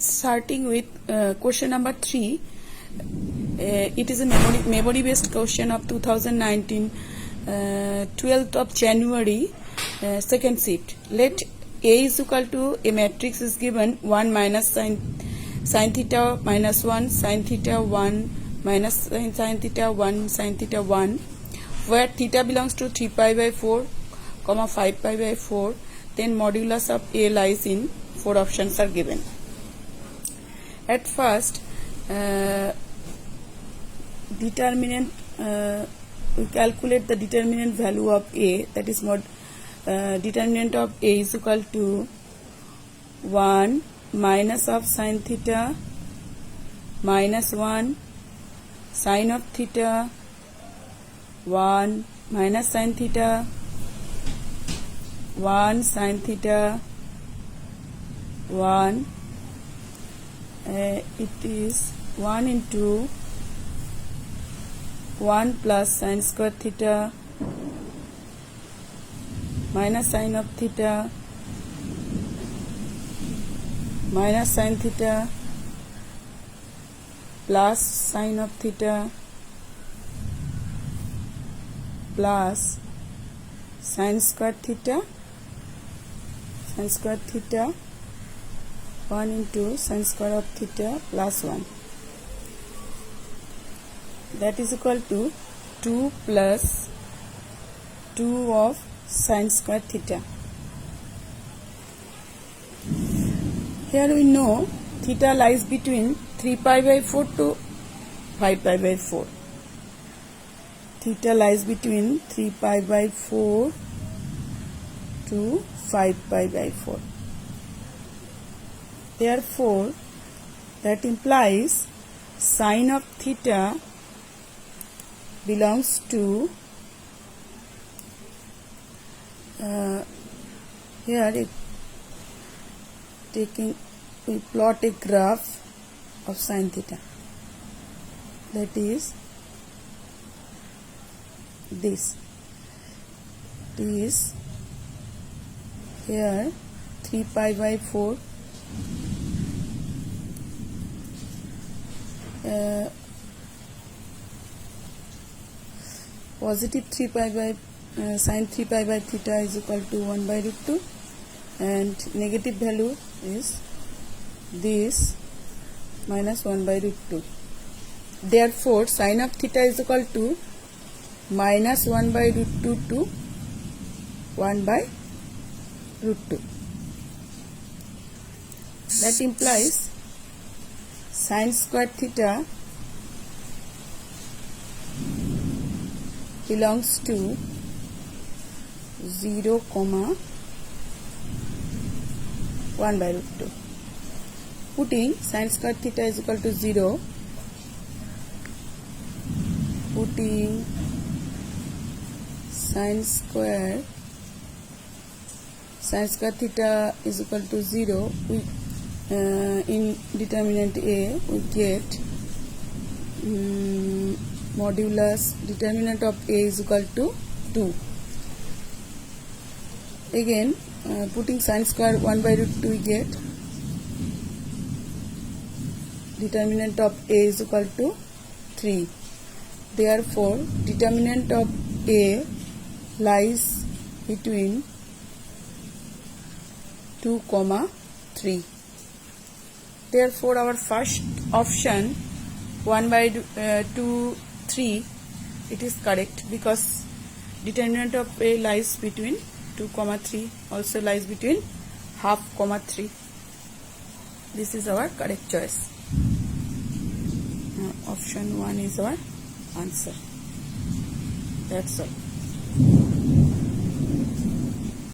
Starting with question number 3. It is a memory based question of 2019, 12th of January, second shift. Let A is equal to a matrix is given 1 minus sin theta minus 1 sin theta 1 minus sin theta 1 sin theta 1, where theta belongs to 3 pi by 4 comma 5 pi by 4. Then modulus of A lies in 4 options are given. At first, determinant, we calculate the determinant value of A, that is determinant of A is equal to 1 minus of sin theta minus 1 sin of theta 1 minus sin theta 1 sin theta 1. It is 1 into 1 plus sin square theta minus sin of theta minus sin theta plus sin of theta plus sin square theta 1 into sin square of theta plus 1, that is equal to 2 plus 2 of sin square theta. Here we know theta lies between 3 pi by 4 to 5 pi by 4. Theta lies between 3 pi by 4 to 5 pi by 4. Therefore, that implies sin of theta belongs to, here we plot a graph of sin theta, that is this. It is here 3 pi by 4, positive 3 pi by sin 3 pi by theta is equal to 1 by root 2, and negative value is this minus 1 by root 2. Therefore, sin of theta is equal to minus 1 by root 2 to 1 by root 2. That implies sin square theta belongs to 0, 1 by root 2. Putting sin square theta is equal to 0, putting sin square theta is equal to 0, we in determinant A we get modulus determinant of A is equal to 2. Again, putting sin square 1 by root 2, we get determinant of A is equal to 3. Therefore, determinant of A lies between 2, 3. Therefore, our first option 1 by 2, 3, it is correct, because determinant of A lies between 2, 3, also lies between half, 3. This is our correct choice. Option 1 is our answer. That's all.